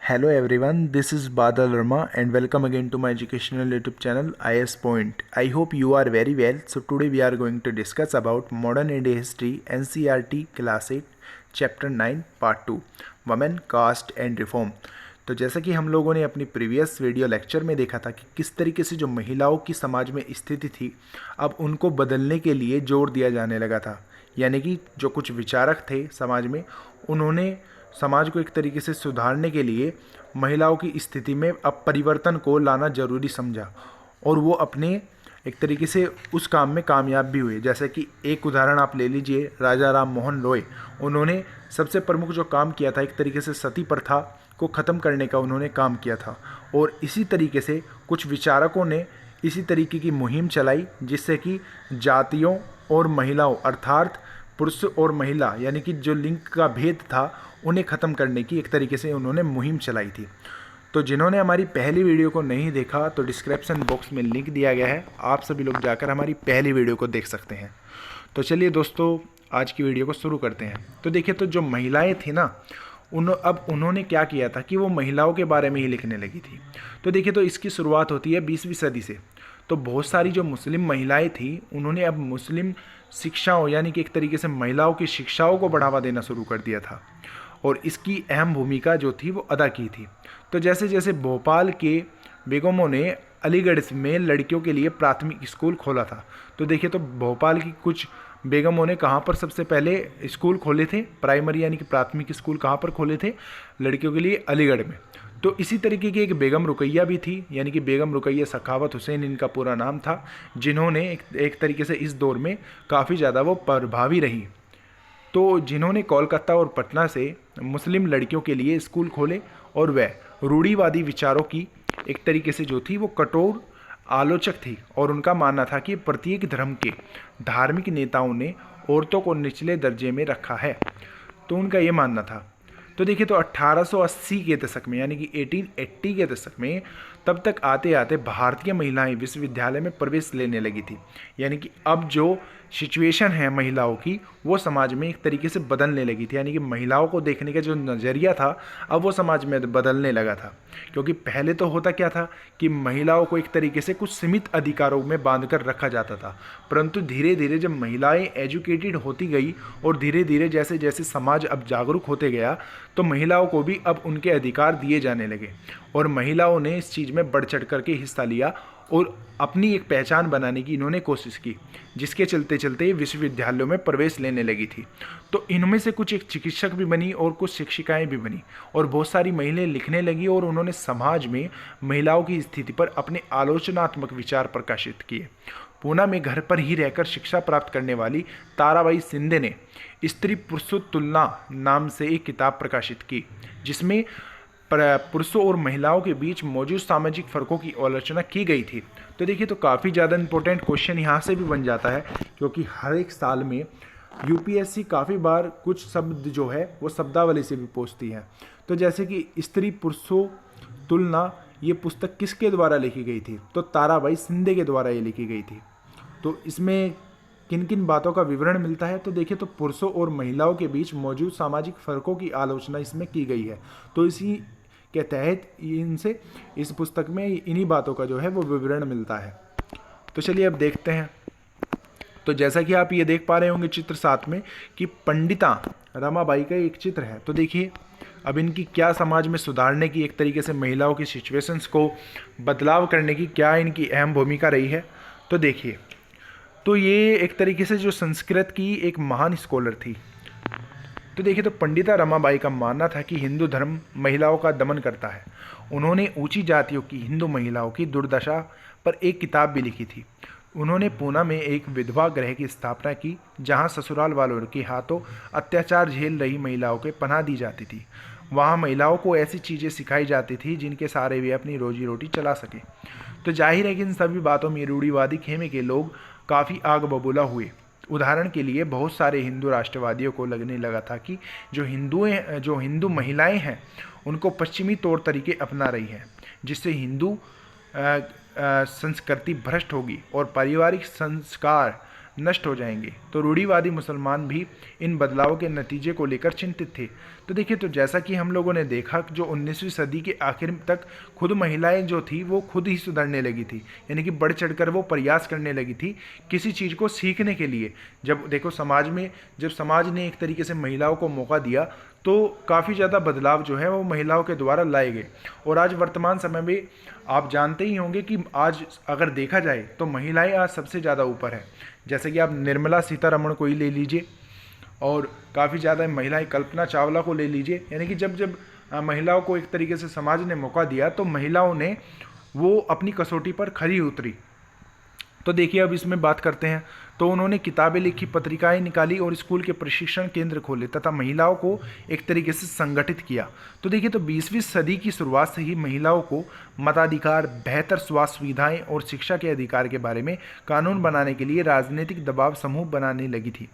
Hello everyone, this is Badal Verma and welcome again to my educational YouTube channel IS Point. I hope you are very well. So today we are going to discuss about Modern India History NCERT Class 8 Chapter 9 Part 2 Women, Caste and Reform. तो जैसा कि हम लोगों ने अपनी previous video lecture में देखा था कि किस तरीके से जो महिलाओं की समाज में स्थिति थी अब उनको बदलने के लिए जोर दिया जाने लगा था। यानी कि जो कुछ विचारक थे समाज में उन्होंने समाज को एक तरीके से सुधारने के लिए महिलाओं की स्थिति में अब परिवर्तन को लाना जरूरी समझा और वो अपने एक तरीके से उस काम में कामयाब भी हुए। जैसे कि एक उदाहरण आप ले लीजिए, राजा राम मोहन रॉय, उन्होंने सबसे प्रमुख जो काम किया था एक तरीके से सती प्रथा को ख़त्म करने का उन्होंने काम किया था। और इसी तरीके से कुछ विचारकों ने इसी तरीके की मुहिम चलाई जिससे कि जातियों और महिलाओं अर्थात पुरुष और महिला यानी कि जो लिंग का भेद था उन्हें ख़त्म करने की एक तरीके से उन्होंने मुहिम चलाई थी। तो जिन्होंने हमारी पहली वीडियो को नहीं देखा तो डिस्क्रिप्शन बॉक्स में लिंक दिया गया है, आप सभी लोग जाकर हमारी पहली वीडियो को देख सकते हैं। तो चलिए दोस्तों आज की वीडियो को शुरू करते हैं। तो देखिए, तो जो महिलाएं थी ना अब उन्होंने क्या किया था कि वो महिलाओं के बारे में ही लिखने लगी थी। तो देखिए, तो इसकी शुरुआत होती है 20वीं सदी से। तो बहुत सारी जो मुस्लिम महिलाएं थी उन्होंने अब मुस्लिम शिक्षाओं यानी कि एक तरीके से महिलाओं की शिक्षाओं को बढ़ावा देना शुरू कर दिया था और इसकी अहम भूमिका जो थी वो अदा की थी। तो जैसे जैसे भोपाल के बेगमों ने अलीगढ़ में लड़कियों के लिए प्राथमिक स्कूल खोला था। तो देखिए, तो भोपाल की कुछ बेगमों ने कहाँ पर सबसे पहले स्कूल खोले थे, प्राइमरी यानी कि प्राथमिक स्कूल कहाँ पर खोले थे लड़कियों के लिए, अलीगढ़ में। तो इसी तरीके की एक बेगम रुकैया भी थी, यानी कि बेगम रुकैया सखावत हुसैन इनका पूरा नाम था, जिन्होंने एक तरीके से इस दौर में काफ़ी ज़्यादा वो प्रभावी रही। तो जिन्होंने कोलकाता और पटना से मुस्लिम लड़कियों के लिए स्कूल खोले और वह रूढ़िवादी विचारों की एक तरीके से जो थी वो कठोर आलोचक थी और उनका मानना था कि प्रत्येक धर्म के धार्मिक नेताओं ने औरतों को निचले दर्जे में रखा है। तो उनका ये मानना था। तो देखिए, तो 1880 के दशक में यानी कि 1880 के दशक में तब तक आते आते भारतीय महिलाएं विश्वविद्यालय में प्रवेश लेने लगी थी। यानी कि अब जो सिचुएशन है महिलाओं की वो समाज में एक तरीके से बदलने लगी थी। यानी कि महिलाओं को देखने का जो नज़रिया था अब वो समाज में बदलने लगा था। क्योंकि पहले तो होता क्या था कि महिलाओं को एक तरीके से कुछ सीमित अधिकारों में बांध कर रखा जाता था, परंतु धीरे धीरे जब महिलाएं एजुकेटेड होती गई और धीरे धीरे जैसे जैसे समाज अब जागरूक होते गया तो महिलाओं को भी अब उनके अधिकार दिए जाने लगे और महिलाओं ने इस चीज़ में बढ़ चढ़ करके हिस्सा लिया और अपनी एक पहचान बनाने की इन्होंने कोशिश की, जिसके चलते चलते विश्वविद्यालयों में प्रवेश लेने लगी थी। तो इनमें से कुछ एक चिकित्सक भी बनी और कुछ शिक्षिकाएं भी बनी और बहुत सारी महिलाएं लिखने लगी और उन्होंने समाज में महिलाओं की स्थिति पर अपने आलोचनात्मक विचार प्रकाशित किए। पूना में घर पर ही रहकर शिक्षा प्राप्त करने वाली ताराबाई शिंदे ने स्त्री पुरुष तुलना नाम से एक किताब प्रकाशित की, जिसमें पुरुषों और महिलाओं के बीच मौजूद सामाजिक फ़र्कों की आलोचना की गई थी। तो देखिए, तो काफ़ी ज़्यादा इंपॉर्टेंट क्वेश्चन यहाँ से भी बन जाता है क्योंकि हर एक साल में यूपीएससी काफ़ी बार कुछ शब्द जो है वो शब्दावली से भी पूछती है। तो जैसे कि स्त्री पुरुषों तुलना ये पुस्तक किसके द्वारा लिखी गई थी? तो ताराबाई शिंदे के द्वारा ये लिखी गई थी। तो इसमें किन किन बातों का विवरण मिलता है? तो देखिए, तो पुरुषों और महिलाओं के बीच मौजूद सामाजिक फ़र्कों की आलोचना इसमें की गई है। तो इसी के तहत इनसे इस पुस्तक में इन्हीं बातों का जो है वो विवरण मिलता है। तो चलिए अब देखते हैं। तो जैसा कि आप ये देख पा रहे होंगे चित्र 7 में कि पंडिता रमाबाई का एक चित्र है। तो देखिए अब इनकी क्या समाज में सुधारने की एक तरीके से महिलाओं की सिचुएशंस को बदलाव करने की क्या इनकी अहम भूमिका रही है। तो देखिए, तो ये एक तरीके से जो संस्कृत की एक महान स्कॉलर थी। तो देखिए, तो पंडिता रमाबाई का मानना था कि हिंदू धर्म महिलाओं का दमन करता है। उन्होंने ऊंची जातियों की हिंदू महिलाओं की दुर्दशा पर एक किताब भी लिखी थी। उन्होंने पूना में एक विधवा गृह की स्थापना की जहां ससुराल वालों के हाथों अत्याचार झेल रही महिलाओं को पनाह दी जाती थी। वहां महिलाओं को ऐसी चीज़ें सिखाई जाती थी जिनके सहारे वे अपनी रोजी रोटी चला सके। तो जाहिर है कि इन सभी बातों में रूढ़िवादी खेमे के लोग काफ़ी आग बबूला हुए। उदाहरण के लिए बहुत सारे हिंदू राष्ट्रवादियों को लगने लगा था कि जो हिंदू महिलाएं हैं उनको पश्चिमी तौर तरीके अपना रही हैं, जिससे हिंदू संस्कृति भ्रष्ट होगी और पारिवारिक संस्कार नष्ट हो जाएंगे। तो रूढ़िवादी मुसलमान भी इन बदलावों के नतीजे को लेकर चिंतित थे। तो देखिए, तो जैसा कि हम लोगों ने देखा, जो 19वीं सदी के आखिर तक खुद महिलाएं जो थी वो खुद ही सुधरने लगी थी, यानी कि बढ़ चढ़कर वो प्रयास करने लगी थी किसी चीज़ को सीखने के लिए। जब देखो समाज में, जब समाज ने एक तरीके से महिलाओं को मौका दिया तो काफ़ी ज़्यादा बदलाव जो है वो महिलाओं के द्वारा लाए गए। और आज वर्तमान समय में आप जानते ही होंगे कि आज अगर देखा जाए तो महिलाएं आज सबसे ज़्यादा ऊपर है। जैसे कि आप निर्मला सीतारमण को ही ले लीजिए, और काफ़ी ज़्यादा महिलाएं, कल्पना चावला को ले लीजिए। यानी कि जब जब महिलाओं को एक तरीके से समाज ने मौका दिया तो महिलाओं ने वो अपनी कसौटी पर खरी उतरी। तो देखिए, अब इसमें बात करते हैं। तो उन्होंने किताबें लिखी, पत्रिकाएं निकाली और स्कूल के प्रशिक्षण केंद्र खोले तथा महिलाओं को एक तरीके से संगठित किया। तो देखिए, तो 20वीं सदी की शुरुआत से ही महिलाओं को मताधिकार, बेहतर स्वास्थ्य सुविधाएं और शिक्षा के अधिकार के बारे में कानून बनाने के लिए राजनीतिक दबाव समूह बनाने लगी थी।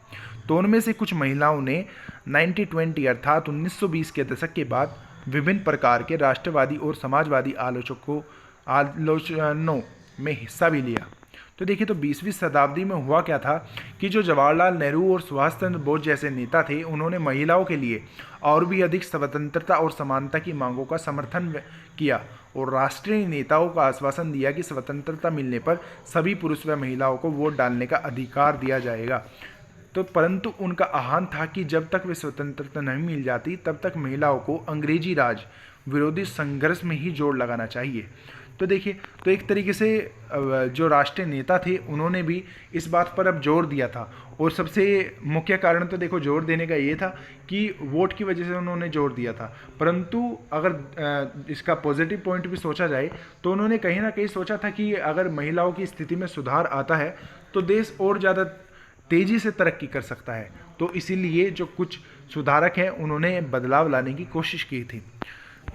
तो उनमें से कुछ महिलाओं ने 1920 अर्थात 1920 के दशक के बाद विभिन्न प्रकार के राष्ट्रवादी और समाजवादी आलोचनों में हिस्सा भी लिया। तो देखिए, तो 20वीं शताब्दी में हुआ क्या था कि जो जवाहरलाल नेहरू और सुभाष चंद्र बोस जैसे नेता थे, उन्होंने महिलाओं के लिए और भी अधिक स्वतंत्रता और समानता की मांगों का समर्थन किया और राष्ट्रीय नेताओं का आश्वासन दिया कि स्वतंत्रता मिलने पर सभी पुरुष व महिलाओं को वोट डालने का अधिकार दिया जाएगा। तो परंतु उनका आह्वान था कि जब तक वे स्वतंत्रता नहीं मिल जाती तब तक महिलाओं को अंग्रेजी राज विरोधी संघर्ष में ही जोर लगाना चाहिए। तो देखिए, तो एक तरीके से जो राष्ट्रीय नेता थे उन्होंने भी इस बात पर अब जोर दिया था। और सबसे मुख्य कारण तो देखो जोर देने का ये था कि वोट की वजह से उन्होंने जोर दिया था। परंतु अगर इसका पॉजिटिव पॉइंट भी सोचा जाए तो उन्होंने कहीं ना कहीं सोचा था कि अगर महिलाओं की स्थिति में सुधार आता है तो देश और ज़्यादा तेज़ी से तरक्की कर सकता है। तो इसीलिए जो कुछ सुधारक हैं उन्होंने बदलाव लाने की कोशिश की थी।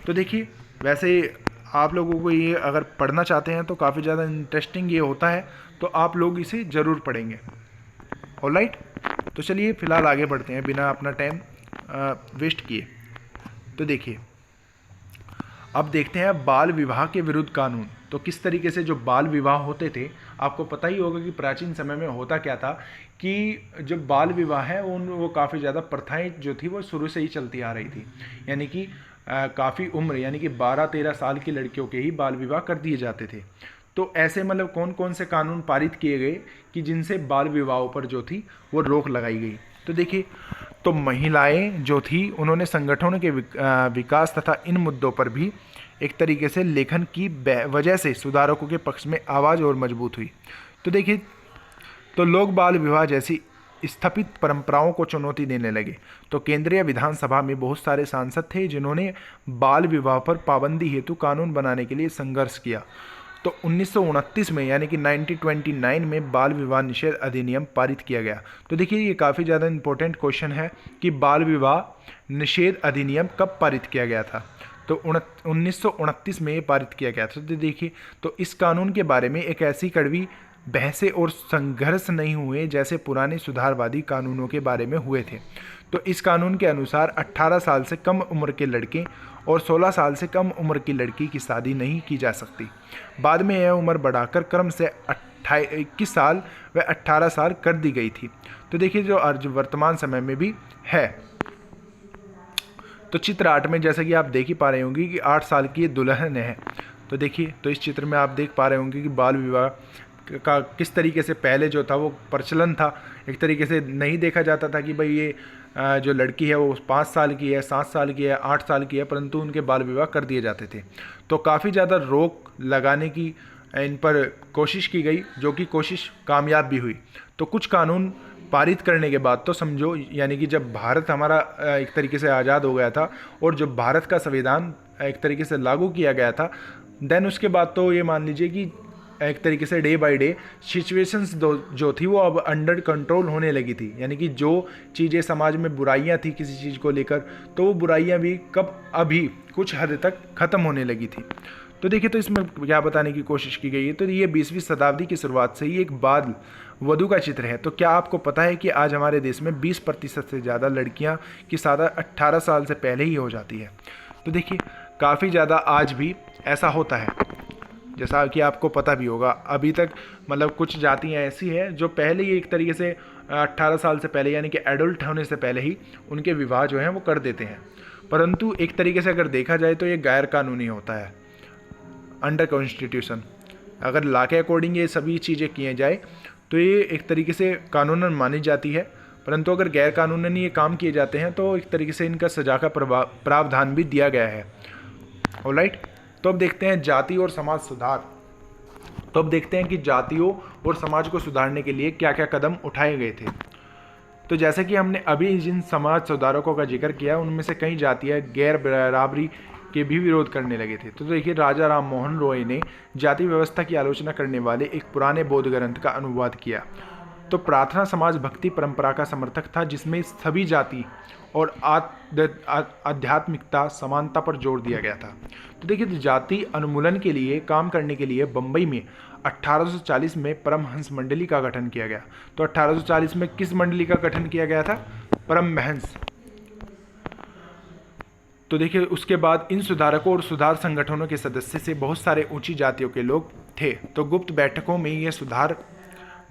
तो देखिए, वैसे आप लोगों को ये अगर पढ़ना चाहते हैं तो काफ़ी ज़्यादा इंटरेस्टिंग ये होता है, तो आप लोग इसे ज़रूर पढ़ेंगे। ऑलराइट, तो चलिए फ़िलहाल आगे बढ़ते हैं बिना अपना टाइम वेस्ट किए। तो देखिए, अब देखते हैं बाल विवाह के विरुद्ध कानून। तो किस तरीके से जो बाल विवाह होते थे, आपको पता ही होगा कि प्राचीन समय में होता क्या था कि जो बाल विवाह है वो काफ़ी ज़्यादा प्रथाएं जो थी वो शुरू से ही चलती आ रही थी। यानी कि काफ़ी उम्र, यानी कि 12-13 साल की लड़कियों के ही बाल विवाह कर दिए जाते थे। तो ऐसे मतलब कौन कौन से कानून पारित किए गए कि जिनसे बाल विवाहों पर जो थी वो रोक लगाई गई। तो देखिए, तो महिलाएं जो थी उन्होंने संगठनों के विकास तथा इन मुद्दों पर भी एक तरीके से लेखन की वजह से सुधारकों के पक्ष में आवाज़ और मजबूत हुई। तो देखिए, तो लोग बाल विवाह जैसी स्थापित परंपराओं को चुनौती देने लगे। तो केंद्रीय विधानसभा में बहुत सारे सांसद थे जिन्होंने बाल विवाह पर पाबंदी हेतु कानून बनाने के लिए संघर्ष किया। तो 1929 में, यानी कि 1929 में बाल विवाह निषेध अधिनियम पारित किया गया। तो देखिए, ये काफ़ी ज़्यादा इंपॉर्टेंट क्वेश्चन है कि बाल विवाह निषेध अधिनियम कब पारित किया गया था। तो 1929 में ये पारित किया गया था। तो देखिए, तो इस कानून के बारे में एक ऐसी कड़वी बहसें और संघर्ष नहीं हुए जैसे पुराने सुधारवादी कानूनों के बारे में हुए थे। तो इस कानून के अनुसार 18 साल से कम उम्र के लड़के और 16 साल से कम उम्र की लड़की की शादी नहीं की जा सकती। बाद में यह उम्र बढ़ाकर क्रम से 21 साल व 18 साल कर दी गई थी। तो देखिए, जो वर्तमान समय में भी है। तो चित्र 8 में जैसा कि आप देख ही पा रहे होंगे कि 8 साल की ये दुल्हन है। तो देखिए, तो इस चित्र में आप देख पा रहे होंगे कि बाल विवाह का किस तरीके से पहले जो था वो प्रचलन था। एक तरीके से नहीं देखा जाता था कि भाई ये जो लड़की है वो 5 साल की है, 7 साल की है, 8 साल की है, परंतु उनके बाल विवाह कर दिए जाते थे। तो काफ़ी ज़्यादा रोक लगाने की इन पर कोशिश की गई, जो कि कोशिश कामयाब भी हुई। तो कुछ कानून पारित करने के बाद तो समझो, यानी कि जब भारत हमारा एक तरीके से आज़ाद हो गया था और जब भारत का संविधान एक तरीके से लागू किया गया था, देन उसके बाद तो ये मान लीजिए कि एक तरीके से डे बाय डे सिचुएशंस जो थी वो अब अंडर कंट्रोल होने लगी थी। यानी कि जो चीज़ें समाज में बुराइयां थी किसी चीज़ को लेकर, तो वो बुराइयां भी कब अभी कुछ हद तक ख़त्म होने लगी थी। तो देखिए, तो इसमें क्या बताने की कोशिश की गई है, तो ये 20वीं शताब्दी की शुरुआत से ही एक बाल वधू का चित्र है। तो क्या आपको पता है कि आज हमारे देश में 20% से ज़्यादा लड़कियां की शादी 18 साल से पहले ही हो जाती है। तो देखिए, काफ़ी ज़्यादा आज भी ऐसा होता है। जैसा कि आपको पता भी होगा, अभी तक मतलब कुछ जातियाँ ऐसी हैं जो पहले ही एक तरीके से 18 साल से पहले यानी कि एडल्ट होने से पहले ही उनके विवाह जो हैं वो कर देते हैं। परंतु एक तरीके से अगर देखा जाए तो ये गैर कानूनी होता है अंडर कॉन्स्टिट्यूशन। अगर लॉ के अकॉर्डिंग ये सभी चीज़ें किए जाए तो ये एक तरीके से कानूनन मानी जाती है, परंतु अगर गैर कानूनन ये काम किए जाते हैं तो एक तरीके से इनका सजा का प्रावधान भी दिया गया है। ऑलराइट, तो अब देखते हैं जाति और समाज सुधार। तो अब देखते हैं कि जातियों और समाज को सुधारने के लिए क्या क्या कदम उठाए गए थे। तो जैसे कि हमने अभी जिन समाज सुधारकों का जिक्र किया उनमें से कई जातियाँ गैर बराबरी के भी विरोध करने लगे थे। तो देखिए, राजा राम मोहन रॉय ने जाति व्यवस्था की आलोचना करने वाले एक पुराने बौद्ध ग्रंथ का अनुवाद किया। तो प्रार्थना समाज भक्ति परंपरा का समर्थक था, जिसमें सभी जाति और आध्यात्मिकता समानता पर जोर दिया गया था। तो देखिए, जाति उन्मूलन के लिए काम करने के लिए बम्बई में 1840 में परमहंस मंडली का गठन किया गया। तो 1840 में किस मंडली का गठन किया गया था? परमहंस। तो देखिए, उसके बाद इन सुधारकों और सुधार संगठनों के सदस्य से बहुत सारे ऊंची जातियों के लोग थे। तो गुप्त बैठकों में ये सुधार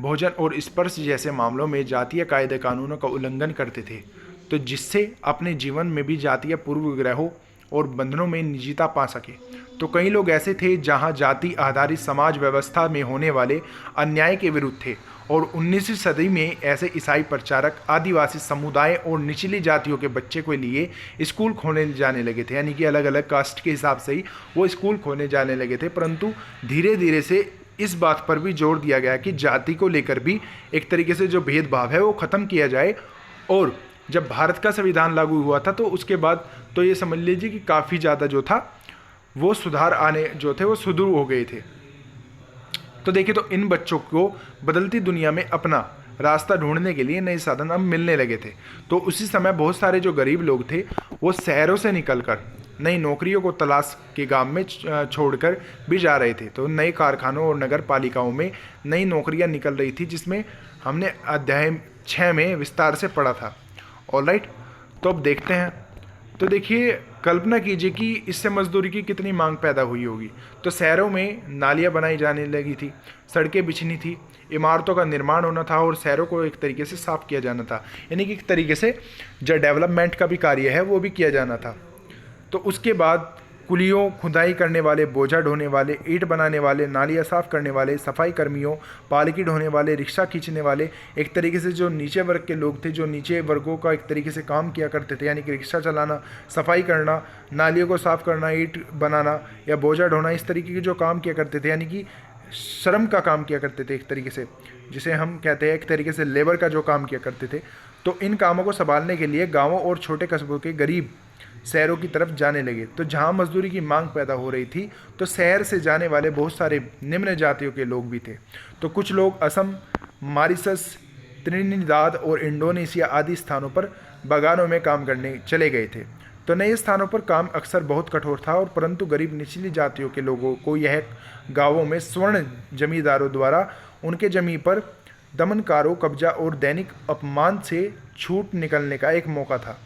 भोजन और स्पर्श जैसे मामलों में जातीय कायदे कानूनों का उल्लंघन करते थे, तो जिससे अपने जीवन में भी जातीय पूर्वग्रहों और बंधनों में निजता पा सके। तो कई लोग ऐसे थे जहां जाति आधारित समाज व्यवस्था में होने वाले अन्याय के विरुद्ध थे, और 19वीं सदी में ऐसे ईसाई प्रचारक आदिवासी समुदाय और निचली जातियों के बच्चे के लिए स्कूल खोलने जाने लगे थे, यानी कि अलग अलग कास्ट के हिसाब से ही वो स्कूल खोलने जाने लगे थे। परंतु धीरे धीरे से इस बात पर भी जोर दिया गया कि जाति को लेकर भी एक तरीके से जो भेदभाव है वो ख़त्म किया जाए। और जब भारत का संविधान लागू हुआ था तो उसके बाद तो ये समझ लीजिए कि काफ़ी ज़्यादा जो था वो सुधार आने जो थे वो शुरू हो गए थे। तो देखिए, तो इन बच्चों को बदलती दुनिया में अपना रास्ता ढूंढने के लिए नए साधन अब मिलने लगे थे। तो उसी समय बहुत सारे जो गरीब लोग थे वो शहरों से निकलकर नई नौकरियों को तलाश के गांव में छोड़कर भी जा रहे थे। तो नए कारखानों और नगर पालिकाओं में नई नौकरियां निकल रही थी, जिसमें हमने अध्याय 6 में विस्तार से पढ़ा था। ऑलराइट, तो अब देखते हैं। तो देखिए, कल्पना कीजिए कि इससे मजदूरी की कितनी मांग पैदा हुई होगी। तो शहरों में नालियां बनाई जाने लगी थी, सड़कें बिछनी थी, इमारतों का निर्माण होना था और शहरों को एक तरीके से साफ किया जाना था, यानी कि एक तरीके से जो डेवलपमेंट का भी कार्य है वो भी किया जाना था। तो उसके बाद कुलियों, खुदाई करने वाले, बोझा ढोने वाले, ईंट बनाने वाले, नालियाँ साफ करने वाले, सफाई कर्मियों, पालकी ढोने वाले, रिक्शा खींचने वाले, एक तरीके से जो नीचे वर्ग के लोग थे, जो नीचे वर्गों का एक तरीके से काम किया करते थे, यानी कि रिक्शा चलाना, सफाई करना, नालियों को साफ करना, ईंट बनाना या बोझा ढोना, इस तरीके के जो काम किया करते थे, यानी कि श्रम का काम किया करते थे, एक तरीके से जिसे हम कहते हैं एक तरीके से लेबर का जो काम किया करते थे। तो इन कामों को संभालने के लिए गाँवों और छोटे कस्बों के गरीब शहरों की तरफ जाने लगे। तो जहां मजदूरी की मांग पैदा हो रही थी तो शहर से जाने वाले बहुत सारे निम्न जातियों के लोग भी थे। तो कुछ लोग असम, मॉरिशस, त्रिनिदाद और इंडोनेशिया आदि स्थानों पर बागानों में काम करने चले गए थे। तो नए स्थानों पर काम अक्सर बहुत कठोर था, और परंतु गरीब निचली जातियों के लोगों को यह गाँवों में स्वर्ण जमींदारों द्वारा उनके जमीन पर दमनकारों, कब्जा और दैनिक अपमान से छूट निकलने का एक मौका था।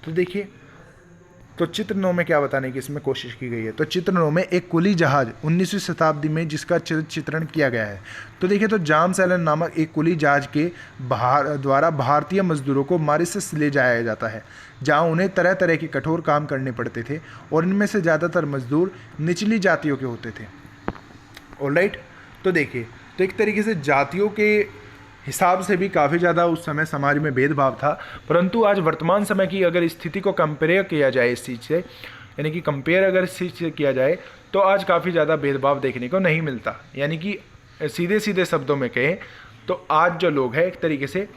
तो देखिए, तो चित्र 9 में क्या बताने की इसमें कोशिश की गई है। तो चित्र 9 में एक कुली जहाज 19वीं शताब्दी में जिसका चित्रण किया गया है। तो देखिए, तो जाम सैलन नामक एक कुली जहाज के द्वारा भारतीय मजदूरों को मॉरिशस ले जाया जाता है, जहां उन्हें तरह तरह के कठोर काम करने पड़ते थे, और इनमें से ज़्यादातर मजदूर निचली जातियों के होते थे। ऑलराइट, तो देखिए, तो एक तरीके से जातियों के हिसाब से भी काफ़ी ज़्यादा उस समय समाज में भेदभाव था। परंतु आज वर्तमान समय की अगर स्थिति को कंपेयर किया जाए इस चीज़ से, यानी कि कंपेयर अगर इस चीज़ से किया जाए, तो आज काफ़ी ज़्यादा भेदभाव देखने को नहीं मिलता। यानी कि सीधे सीधे शब्दों में कहें तो आज जो लोग हैं एक तरीके से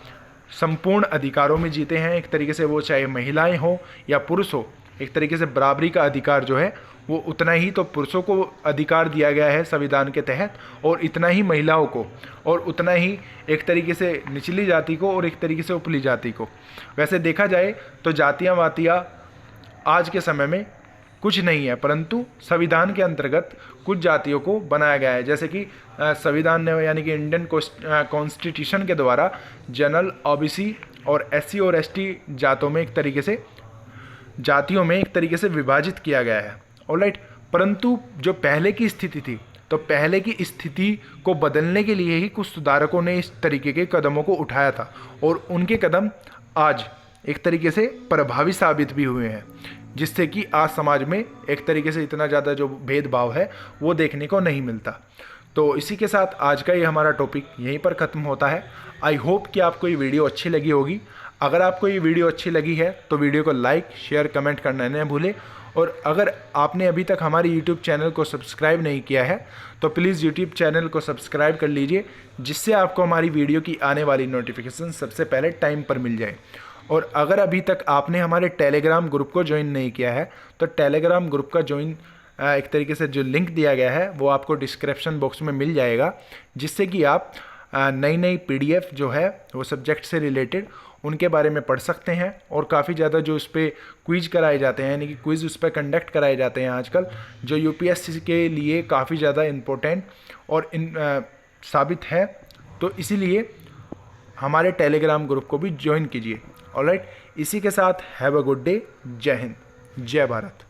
संपूर्ण अधिकारों में जीते हैं। एक तरीके से वो चाहे महिलाएं हो या पुरुष हो, एक तरीके से बराबरी का अधिकार जो है वो उतना ही तो पुरुषों को अधिकार दिया गया है संविधान के तहत, और इतना ही महिलाओं को, और उतना ही एक तरीके से निचली जाति को, और एक तरीके से उपली जाति को। वैसे देखा जाए तो जातियाँ वातियाँ आज के समय में कुछ नहीं है, परंतु संविधान के अंतर्गत कुछ जातियों को बनाया गया है। जैसे कि संविधान ने यानी कि इंडियन कॉन्स्टिट्यूशन के द्वारा जनरल, ओबीसी और एससी और एसटी जातों में एक तरीके से जातियों में एक तरीके से विभाजित किया गया है। ऑलराइट, परंतु जो पहले की स्थिति थी तो पहले की स्थिति को बदलने के लिए ही कुछ सुधारकों ने इस तरीके के कदमों को उठाया था और उनके कदम आज एक तरीके से प्रभावी साबित भी हुए हैं, जिससे कि आज समाज में एक तरीके से इतना ज़्यादा जो भेदभाव है वो देखने को नहीं मिलता। तो इसी के साथ आज का ये हमारा टॉपिक यहीं पर ख़त्म होता है। आई होप कि आपको ये वीडियो अच्छी लगी होगी। अगर आपको ये वीडियो अच्छी लगी है तो वीडियो को लाइक शेयर कमेंट करना न भूलें, और अगर आपने अभी तक हमारे यूट्यूब चैनल को सब्सक्राइब नहीं किया है तो प्लीज़ यूट्यूब चैनल को सब्सक्राइब कर लीजिए, जिससे आपको हमारी वीडियो की आने वाली नोटिफिकेशन सबसे पहले टाइम पर मिल जाए। और अगर अभी तक आपने हमारे टेलीग्राम ग्रुप को ज्वाइन नहीं किया है तो टेलीग्राम ग्रुप का ज्वाइन एक तरीके से जो लिंक दिया गया है वो आपको डिस्क्रिप्शन बॉक्स में मिल जाएगा, जिससे कि आप नई नई PDF जो है वो सब्जेक्ट से रिलेटेड उनके बारे में पढ़ सकते हैं। और काफ़ी ज़्यादा जो उस पर क्विज कराए जाते हैं, यानी कि क्विज़ उस पर कंडक्ट कराए जाते हैं आजकल, जो UPSC के लिए काफ़ी ज़्यादा इम्पोर्टेंट और साबित है। तो इसीलिए हमारे टेलीग्राम ग्रुप को भी ज्वाइन कीजिए। ऑलराइट, इसी के साथ हैव अ गुड डे। जय हिंद, जय भारत।